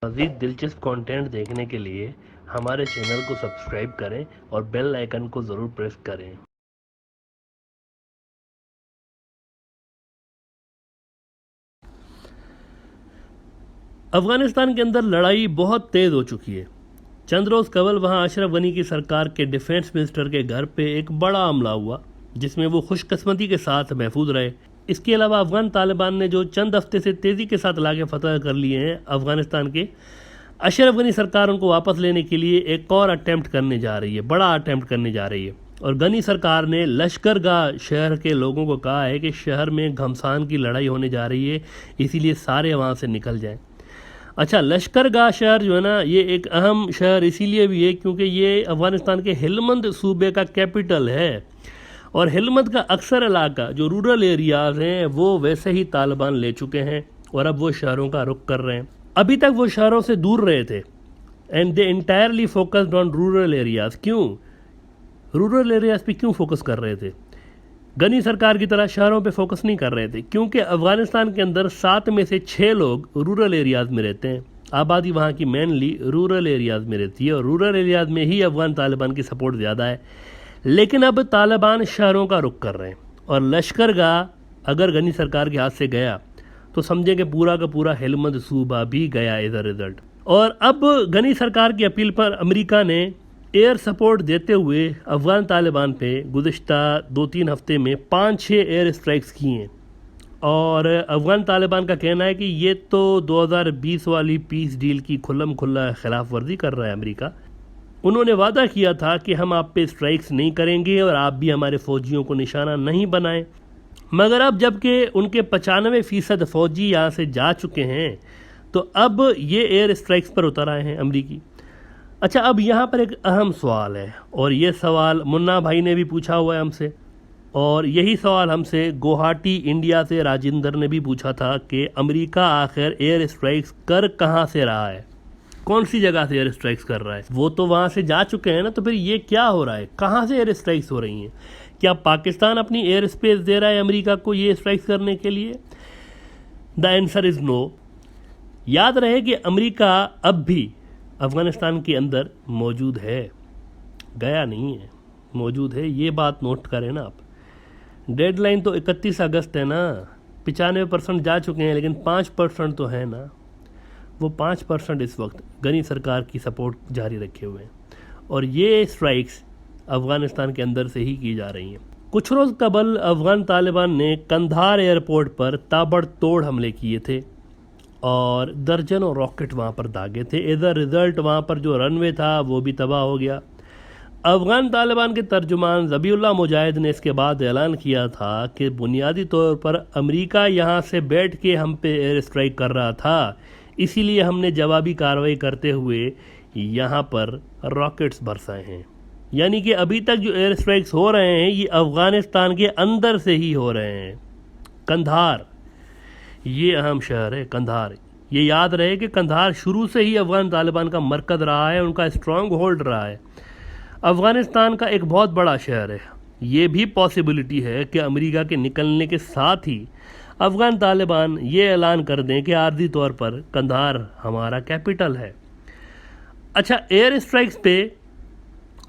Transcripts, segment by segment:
मज़ीद दिलचस्प कंटेंट देखने के लिए हमारे चैनल को सब्सक्राइब करें और बेल आइकन को ज़रूर प्रेस करें। अफ़गानिस्तान के अंदर लड़ाई बहुत तेज़ हो चुकी है। चंद रोज़ कबल वहाँ अशरफ गनी की सरकार के डिफेंस मिनिस्टर के घर पे एक बड़ा हमला हुआ जिसमें वो खुशकिस्मती के साथ महफूज रहे। इसके अलावा अफ़गान तालिबान ने जो चंद हफ्ते से तेज़ी के साथ इलाके फतह कर लिए हैं अफ़गानिस्तान के, अशरफ गनी सरकार उनको वापस लेने के लिए एक और अटैम्प्ट करने जा रही है, बड़ा अटैम्प्ट करने जा रही है। और गनी सरकार ने लश्करगाह शहर के लोगों को कहा है कि शहर में घमसान की लड़ाई होने जा रही है, इसीलिए सारे वहाँ से निकल जाएं। अच्छा, लश्करगाह शहर जो है ना, ये एक अहम शहर इसीलिए भी है क्योंकि ये अफ़गानिस्तान के हेलमंद सूबे का कैपिटल है और हेलमंद का अक्सर इलाका जो रूरल एरियाज़ हैं वो वैसे ही तालिबान ले चुके हैं और अब वो शहरों का रुख कर रहे हैं। अभी तक वो शहरों से दूर रहे थे and they entirely focused on rural areas. क्यों रूरल एरियाज़ पे क्यों फोकस कर रहे थे? गनी सरकार की तरह शहरों पे फोकस नहीं कर रहे थे क्योंकि अफ़गानिस्तान के अंदर 7 में से 6 लोग रूरल एरियाज़ में रहते हैं। आबादी वहाँ की मेनली रूरल एरियाज़ में रहती है और रूरल एरियाज़ में ही अफ़गान तालिबान की सपोर्ट ज़्यादा है। लेकिन अब तालिबान शहरों का रुख कर रहे हैं और लश्करगाह अगर गनी सरकार के हाथ से गया तो समझें कि पूरा का पूरा हेलमंद सूबा भी गया एज अ रिज़ल्ट। और अब गनी सरकार की अपील पर अमेरिका ने एयर सपोर्ट देते हुए अफ़गान तालिबान पे गुज़िश्ता 2-3 हफ्ते में 5-6 एयर स्ट्राइक्स किए हैं। और अफ़गान तालिबान का कहना है कि ये तो 2020 वाली पीस डील की खुल्लम खुल्ला खिलाफ वर्जी कर रहा है अमेरिका। उन्होंने वादा किया था कि हम आप पे स्ट्राइक्स नहीं करेंगे और आप भी हमारे फ़ौजियों को निशाना नहीं बनाएं, मगर अब जबकि उनके 95% फ़ौजी यहाँ से जा चुके हैं तो अब ये एयर स्ट्राइक्स पर उतर आए हैं अमरीकी। अच्छा, अब यहाँ पर एक अहम सवाल है और ये सवाल मुन्ना भाई ने भी पूछा हुआ है हमसे और यही सवाल हमसे गुवाहाटी इंडिया से राजेंद्र ने भी पूछा था कि अमेरिका आखिर एयर स्ट्राइक्स कर कहाँ से रहा है, कौन सी जगह से एयर स्ट्राइक्स कर रहा है? वो तो वहाँ से जा चुके हैं ना, तो फिर ये क्या हो रहा है, कहाँ से एयर स्ट्राइक्स हो रही हैं? क्या पाकिस्तान अपनी एयर स्पेस दे रहा है अमेरिका को ये स्ट्राइक्स करने के लिए? The answer is no. याद रहे कि अमेरिका अब भी अफ़गानिस्तान के अंदर मौजूद है, गया नहीं है, मौजूद है, ये बात नोट करें ना आप। डेडलाइन तो 31 अगस्त है ना, 95% जा चुके हैं लेकिन 5% तो है ना। वो 5% इस वक्त गनी सरकार की सपोर्ट जारी रखे हुए हैं और ये स्ट्राइक्स अफ़गानिस्तान के अंदर से ही की जा रही हैं। कुछ रोज़ कबल अफ़गान तालिबान ने कंधार एयरपोर्ट पर ताबड़तोड़ हमले किए थे और दर्जनों रॉकेट वहाँ पर दागे थे। एज अ रिज़ल्ट वहाँ पर जो रनवे था वो भी तबाह हो गया। अफ़गान तालिबान के तर्जुमान ज़बीउल्लाह मुजाहिद ने इसके बाद ऐलान किया था कि बुनियादी तौर पर अमेरिका यहाँ से बैठ के हम पे एयर स्ट्राइक कर रहा था, इसीलिए हमने जवाबी कार्रवाई करते हुए यहाँ पर रॉकेट्स बरसाए हैं। यानी कि अभी तक जो एयर स्ट्राइक्स हो रहे हैं ये अफ़गानिस्तान के अंदर से ही हो रहे हैं। कंधार, ये अहम शहर है कंधार। ये याद रहे कि कंधार शुरू से ही अफ़गान तालिबान का मरकज़ रहा है, उनका स्ट्रॉन्ग होल्ड रहा है। अफ़गानिस्तान का एक बहुत बड़ा शहर है। ये भी पॉसिबिलिटी है कि अमेरिका के निकलने के साथ ही अफ़गान तालिबान ये ऐलान कर दें कि आर्जी तौर पर कंधार हमारा कैपिटल है। अच्छा, एयर स्ट्राइक्स पे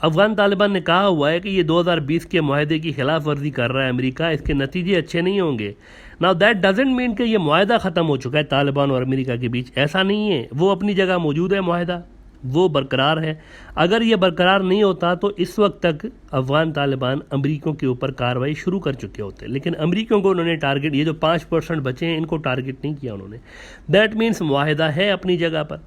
अफ़गान तालिबान ने कहा हुआ है कि ये 2020 के मुआहदे की खिलाफ वर्जी कर रहा है अमेरिका, इसके नतीजे अच्छे नहीं होंगे। नाउ दैट डजेंट मीन कि ये मुआहदा ख़त्म हो चुका है तालिबान और अमेरिका के बीच, ऐसा नहीं है। वो अपनी जगह मौजूद है, मुआहदा वो बरकरार है। अगर ये बरकरार नहीं होता तो इस वक्त तक अफ़गान तालिबान अमरीकियों के ऊपर कार्रवाई शुरू कर चुके होते, लेकिन अमरीकियों को उन्होंने टारगेट, ये जो 5% बचे हैं इनको टारगेट नहीं किया उन्होंने। दैट मीन्स मुआहदा है अपनी जगह पर।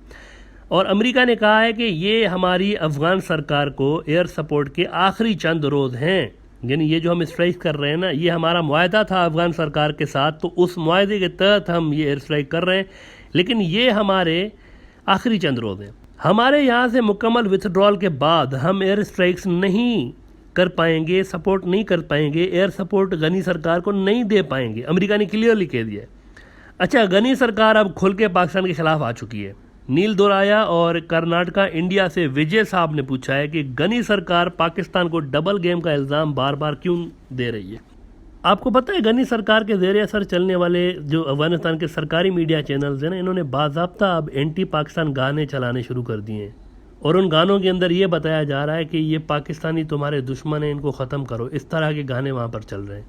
और अमेरिका ने कहा है कि ये हमारी अफ़गान सरकार को एयर सपोर्ट के आखिरी चंद रोज़ हैं, यानी ये जो हम स्ट्राइक कर रहे हैं ना, ये हमारा मुआहदा था अफ़गान सरकार के साथ, तो उस मुआहदे के तहत हम ये एयर स्ट्राइक कर रहे हैं, लेकिन ये हमारे आखिरी चंद रोज़ हैं। हमारे यहाँ से मुकम्मल विथड्रॉल के बाद हम एयर स्ट्राइक्स नहीं कर पाएंगे, सपोर्ट नहीं कर पाएंगे, एयर सपोर्ट गनी सरकार को नहीं दे पाएंगे, अमेरिका ने क्लियरली कह दिया है। अच्छा, गनी सरकार अब खुल के पाकिस्तान के खिलाफ आ चुकी है। नील दोराया और कर्नाटका इंडिया से विजय साहब ने पूछा है कि गनी सरकार पाकिस्तान को डबल गेम का इल्ज़ाम बार बार क्यों दे रही है। आपको पता है गनी सरकार के ज़ेर असर चलने वाले जो अफगानिस्तान के सरकारी मीडिया चैनल्स हैं ना, इन्होंने बाज़ाब्ता अब एंटी पाकिस्तान गाने चलाने शुरू कर दिए हैं और उन गानों के अंदर ये बताया जा रहा है कि ये पाकिस्तानी तुम्हारे दुश्मन हैं, इनको ख़त्म करो। इस तरह के गाने वहाँ पर चल रहे हैं।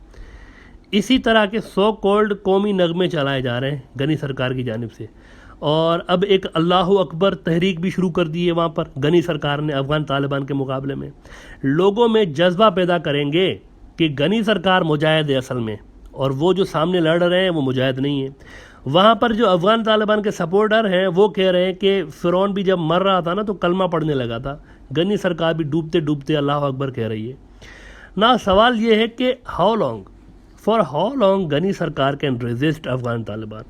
इसी तरह के सो कॉल्ड कौमी नगमे चलाए जा रहे हैं गनी सरकार की जानिब से। और अब एक अल्लाहु अकबर तहरीक भी शुरू कर दी है वहाँ पर गनी सरकार ने अफ़गान तालिबान के मुकाबले में। लोगों में जज्बा पैदा करेंगे कि गनी सरकार मुजाहिद है असल में, और वो जो सामने लड़ रहे हैं वो मुजाहिद नहीं है। वहाँ पर जो अफ़गान तालिबान के सपोर्टर हैं वो कह रहे हैं कि फ़िरौन भी जब मर रहा था ना तो कलमा पढ़ने लगा था, गनी सरकार भी डूबते डूबते अल्लाह अकबर कह रही है ना। सवाल ये है कि फॉर हाउ लॉन्ग गनी सरकार कैन रेजिस्ट अफ़गान तालिबान।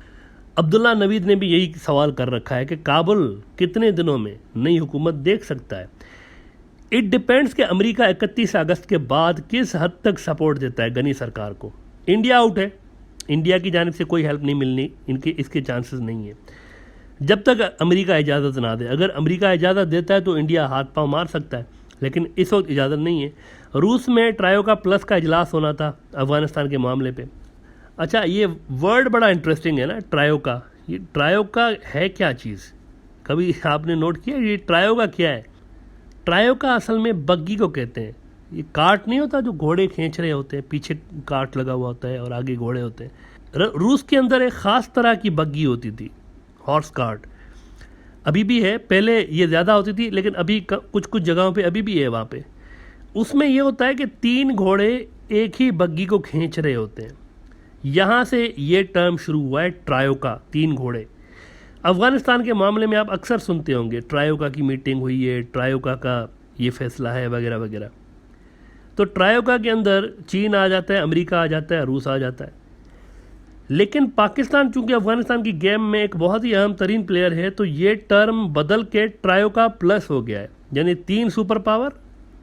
अब्दुल्ला नवीद ने भी यही सवाल कर रखा है कि काबुल कितने दिनों में नई हुकूमत देख सकता है। इट डिपेंड्स कि अमेरिका 31 अगस्त के बाद किस हद तक सपोर्ट देता है गनी सरकार को। इंडिया आउट है, इंडिया की जानिब से कोई हेल्प नहीं मिलनी, इसके चांसेस नहीं है जब तक अमेरिका इजाज़त ना दे। अगर अमेरिका इजाज़त देता है तो इंडिया हाथ पांव मार सकता है, लेकिन इस वक्त इजाज़त नहीं है। रूस में ट्रायोका प्लस का इजलास होना था अफ़गानिस्तान के मामले पे। अच्छा, ये वर्ड बड़ा इंटरेस्टिंग है ना, ट्रायोका। ये ट्रायोका है क्या चीज़, कभी आपने नोट किया ये ट्रायोका क्या है? ट्रायोका असल में बग्गी को कहते हैं। ये कार्ट नहीं होता जो घोड़े खींच रहे होते हैं, पीछे कार्ट लगा हुआ होता है और आगे घोड़े होते हैं। रूस के अंदर एक ख़ास तरह की बग्गी होती थी, हॉर्स कार्ट। अभी भी है, पहले ये ज़्यादा होती थी लेकिन अभी कुछ कुछ जगहों पे अभी भी है वहाँ पे। उसमें ये होता है कि 3 घोड़े एक ही बग्गी को खींच रहे होते हैं। यहाँ से ये टर्म शुरू हुआ है ट्रायोका, 3 घोड़े। अफ़गानिस्तान के मामले में आप अक्सर सुनते होंगे ट्रायोका की मीटिंग हुई है, ट्रायोका का ये फैसला है वगैरह वगैरह। तो ट्रायोका के अंदर चीन आ जाता है, अमेरिका आ जाता है, रूस आ जाता है। लेकिन पाकिस्तान चूंकि अफ़गानिस्तान की गेम में एक बहुत ही अहम तरीन प्लेयर है, तो ये टर्म बदल के ट्रायोका प्लस हो गया है। यानी 3 सुपर पावर,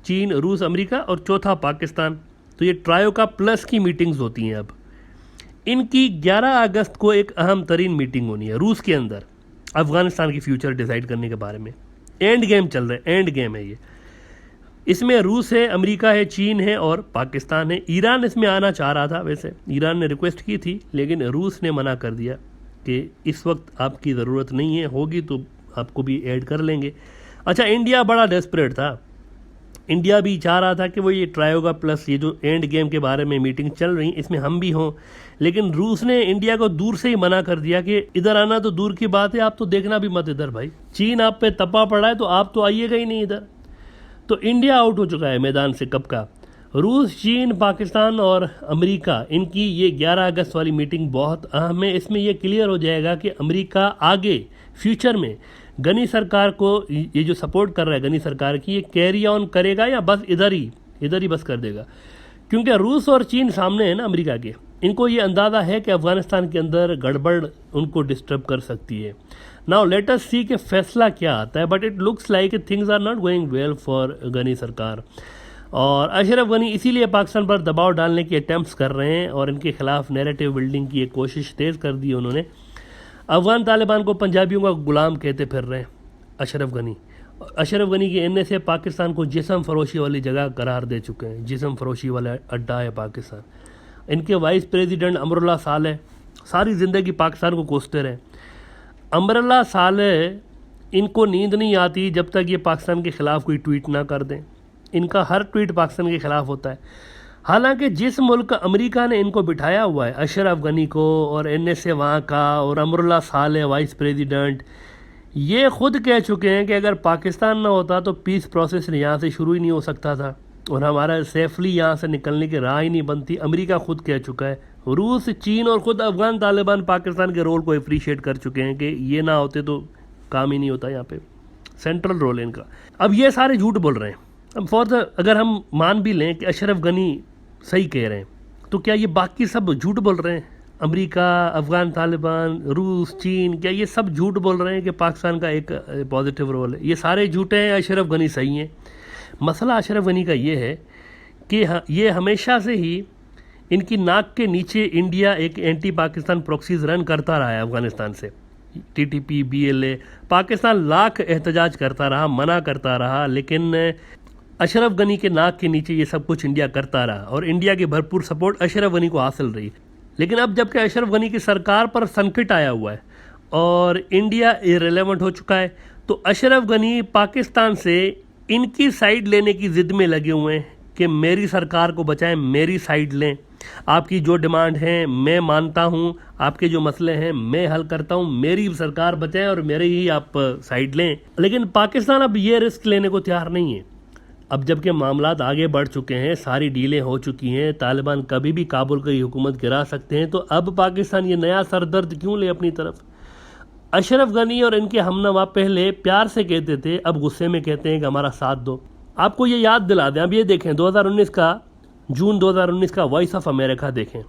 चीन, रूस, अमेरिका और चौथा पाकिस्तान। तो ये ट्रायोका प्लस की मीटिंग्स होती हैं अब। इनकी 11 अगस्त को एक अहम तरीन मीटिंग होनी है रूस के अंदर, अफ़गानिस्तान की फ्यूचर डिसाइड करने के बारे में। एंड गेम चल रहा है, एंड गेम है ये। इसमें रूस है, अमेरिका है, चीन है और पाकिस्तान है। ईरान इसमें आना चाह रहा था, वैसे ईरान ने रिक्वेस्ट की थी, लेकिन रूस ने मना कर दिया कि इस वक्त आपकी ज़रूरत नहीं है, होगी तो आपको भी ऐड कर लेंगे। अच्छा, इंडिया बड़ा डेस्परेट था। इंडिया भी चाह रहा था कि वो ये ट्रायोगा प्लस, ये जो एंड गेम के बारे में मीटिंग चल रही, इसमें हम भी हों। लेकिन रूस ने इंडिया को दूर से ही मना कर दिया कि इधर आना तो दूर की बात है, आप तो देखना भी मत इधर भाई। चीन आप पे तपा पड़ा है तो आप तो आइएगा ही नहीं इधर। तो इंडिया आउट हो चुका है मैदान से कब का। रूस, चीन, पाकिस्तान और अमेरिका, इनकी ये 11 अगस्त वाली मीटिंग बहुत अहम है। इसमें ये क्लियर हो जाएगा कि अमेरिका आगे फ्यूचर में गनी सरकार को, ये जो सपोर्ट कर रहा है गनी सरकार की, ये कैरी ऑन करेगा या बस इधर ही बस कर देगा। क्योंकि रूस और चीन सामने है ना अमेरिका के, इनको ये अंदाज़ा है कि अफ़गानिस्तान के अंदर गड़बड़ उनको डिस्टर्ब कर सकती है। नाउ लेट अस सी कि फैसला क्या आता है, but it looks like things are not going well for Ghani सरकार। और अशरफ गनी इसीलिए पाकिस्तान पर दबाव डालने के अटैम्प्ट्स कर रहे हैं और इनके खिलाफ नैरेटिव बिल्डिंग की एक कोशिश तेज़ कर दी उन्होंने। अफ़गान तालिबान को पंजाबियों का गुलाम कहते फिर रहे हैं अशरफ गनी के एन से पाकिस्तान को जिस्म फरोशी वाली जगह करार दे चुके हैं। जिस्म फरोशी वाला अड्डा है पाकिस्तान। इनके वाइस प्रेसिडेंट अमरुल्लाह सालेह सारी ज़िंदगी पाकिस्तान को कोसते रहे। अमरुल्लाह सालेह, इनको नींद नहीं आती जब तक ये पाकिस्तान के ख़िलाफ़ कोई ट्वीट ना कर दें। इनका हर ट्वीट पाकिस्तान के ख़िलाफ़ होता है। हालांकि जिस मुल्क अमेरिका ने इनको बिठाया हुआ है, अशरफ गनी को और NSA वहाँ का और अमरुल्लाह सालेह वाइस प्रेसिडेंट, ये ख़ुद कह चुके हैं कि अगर पाकिस्तान ना होता तो पीस प्रोसेस यहाँ से शुरू ही नहीं हो सकता था और हमारा सेफली यहाँ से निकलने की राह ही नहीं बनती। अमेरिका खुद कह चुका है। रूस, चीन और ख़ुद अफ़गान तालिबान पाकिस्तान के रोल को अप्रीशिएट कर चुके हैं कि ये ना होते तो काम ही नहीं होता, यहाँ पे सेंट्रल रोल है इनका। अब ये सारे झूठ बोल रहे हैं। अब अगर हम मान भी लें कि अशरफ गनी सही कह रहे हैं, तो क्या ये बाकी सब झूठ बोल रहे हैं? अमेरिका, अफ़गान तालिबान, रूस, चीन, क्या ये सब झूठ बोल रहे हैं कि पाकिस्तान का एक पॉजिटिव रोल है? ये सारे झूठे हैं, अशरफ गनी सही हैं। मसला अशरफ गनी का ये है कि ये हमेशा से ही इनकी नाक के नीचे इंडिया एक एंटी पाकिस्तान प्रॉक्सीज रन करता रहा है अफ़गानिस्तान से। TTP, BLA, पाकिस्तान लाख एहतजाज करता रहा, मना करता रहा, लेकिन अशरफ गनी के नाक के नीचे ये सब कुछ इंडिया करता रहा और इंडिया की भरपूर सपोर्ट अशरफ गनी को हासिल रही। लेकिन अब जबकि अशरफ गनी की सरकार पर संकट आया हुआ है और इंडिया इरेलेवेंट हो चुका है, तो अशरफ गनी पाकिस्तान से इनकी साइड लेने की ज़िद में लगे हुए हैं कि मेरी सरकार को बचाएं, मेरी साइड लें, आपकी जो डिमांड है मैं मानता हूं, आपके जो मसले हैं मैं हल करता हूं, मेरी सरकार बचाएं और मेरे ही आप साइड लें। लेकिन पाकिस्तान अब ये रिस्क लेने को तैयार नहीं है। अब जबकि मामलात आगे बढ़ चुके हैं, सारी डीलें हो चुकी हैं, तालिबान कभी भी काबुल की हुकूमत गिरा सकते हैं, तो अब पाकिस्तान ये नया सरदर्द क्यों ले अपनी तरफ। अशरफ गनी और इनके हमनवा पहले प्यार से कहते थे, अब गुस्से में कहते हैं कि हमारा साथ दो। आपको ये याद दिला दें, अब ये देखें 2019 का जून 2019 का वॉइस ऑफ अमेरिका देखें,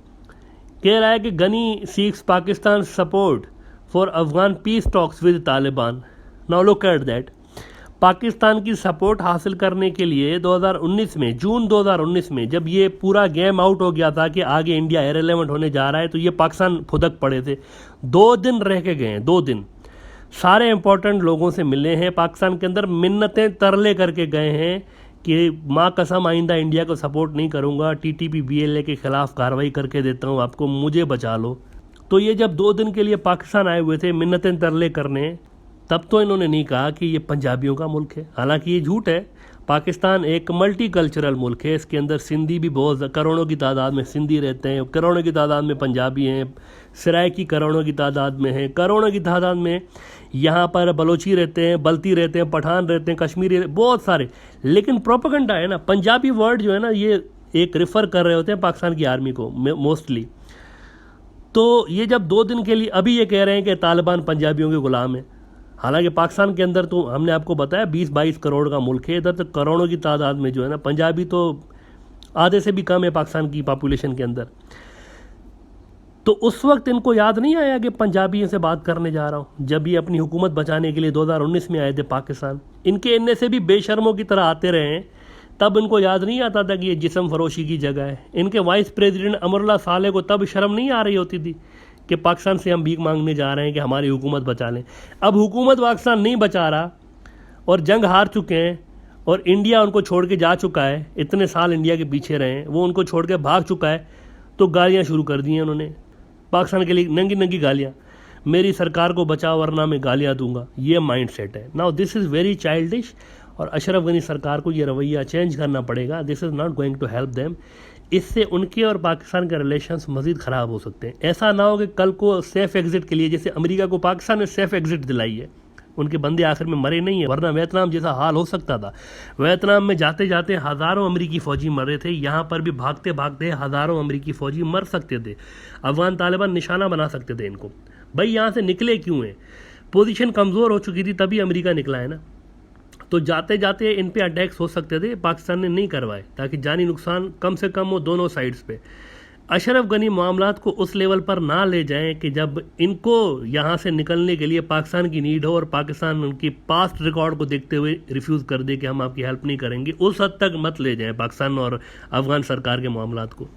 कह रहा है कि Ghani seeks Pakistan support for Afghan peace talks with Taliban. Now look at that, Pakistan की सपोर्ट हासिल करने के लिए 2019 में, जून 2019 में जब ये पूरा गेम आउट हो गया था कि आगे इंडिया इरेलेवेंट होने जा रहा है, तो ये पाकिस्तान फुदक पड़े थे। 2 दिन रह के गए, 2 दिन सारे इंपॉर्टेंट लोगों से मिले हैं, पाकिस्तान के अंदर मिन्नतें तरले करके गए हैं कि माँ कसम आइंदा इंडिया को सपोर्ट नहीं करूँगा, TTP BLA के खिलाफ कार्रवाई करके देता हूँ आपको, मुझे बचा लो। तो ये जब 2 दिन के लिए पाकिस्तान आए हुए थे मिन्नतें तरले करने, तब तो इन्होंने नहीं कहा कि ये पंजाबियों का मुल्क है। हालांकि ये झूठ है, पाकिस्तान एक मल्टी कल्चरल मुल्क है, इसके अंदर सिंधी भी बहुत करोड़ों की तादाद में सिंधी रहते हैं, करोड़ों की तादाद में पंजाबी हैं, सराइकी करोड़ों की तादाद में है, करोड़ों की तादाद में यहाँ पर बलोची रहते हैं, बल्ती रहते हैं, पठान रहते हैं, कश्मीरी बहुत सारे। लेकिन प्रोपेगेंडा है ना, पंजाबी वर्ड जो है ना, ये एक रेफ़र कर रहे होते हैं पाकिस्तान की आर्मी को मोस्टली। तो ये जब 2 दिन के लिए अभी ये कह रहे हैं कि तालिबान पंजाबियों के गुलाम है, हालांकि पाकिस्तान के अंदर तो हमने आपको बताया 20-22 करोड़ का मुल्क है, इधर तो करोड़ों की तादाद में जो है ना पंजाबी तो आधे से भी कम है पाकिस्तान की पॉपुलेशन के अंदर। तो उस वक्त इनको याद नहीं आया कि पंजाबियों से बात करने जा रहा हूँ, जब ये अपनी हुकूमत बचाने के लिए 2019 में आए थे पाकिस्तान। इनके इनने से भी बेशर्मों की तरह आते रहे हैं, तब इनको याद नहीं आता था कि ये जिस्म फरोशी की जगह है। इनके वाइस प्रेसिडेंट अमरुल्लाह साले को तब शर्म नहीं आ रही होती थी कि पाकिस्तान से हम भीख मांगने जा रहे हैं कि हमारी हुकूमत बचा लें। अब हुकूमत पाकिस्तान नहीं बचा रहा और जंग हार चुके हैं और इंडिया उनको छोड़ के जा चुका है, इतने साल इंडिया के पीछे रहे हैं, वो उनको छोड़ के भाग चुका है, तो गालियाँ शुरू कर दी हैं उन्होंने पाकिस्तान के लिए, नंगी नंगी गालियाँ, मेरी सरकार को बचाओ वरना मैं गालियाँ दूंगा। ये माइंड सेट है। Now this is very childish और अशरफ गनी सरकार को ये रवैया चेंज करना पड़ेगा। This is not going to help them. इससे उनके और पाकिस्तान के रिलेशंस मज़ीद ख़राब हो सकते हैं। ऐसा ना हो कि कल को सेफ़ एग्ज़िट के लिए, जैसे अमेरिका को पाकिस्तान ने सेफ़ एग्ज़िट दिलाई है, उनके बंदे आखिर में मरे नहीं है, वरना वियतनाम जैसा हाल हो सकता था। वियतनाम में जाते जाते हज़ारों अमेरिकी फ़ौजी मर रहे थे, यहाँ पर भी भागते भागते हज़ारों अमेरिकी फ़ौजी मर सकते थे। अफगान तालिबान निशाना बना सकते थे इनको। भाई यहाँ से निकले क्यों हैं? पोजीशन कमज़ोर हो चुकी थी, तभी अमेरिका निकला है ना। तो जाते जाते इन पे अटैक्स हो सकते थे, पाकिस्तान ने नहीं करवाए ताकि जानी नुकसान कम से कम हो दोनों साइड्स पे। अशरफ गनी मामलात को उस लेवल पर ना ले जाएं कि जब इनको यहाँ से निकलने के लिए पाकिस्तान की नीड हो और पाकिस्तान उनकी पास्ट रिकॉर्ड को देखते हुए रिफ्यूज़ कर दे कि हम आपकी हेल्प नहीं करेंगे। उस हद तक मत ले जाएं पाकिस्तान और अफगान सरकार के मामलात को।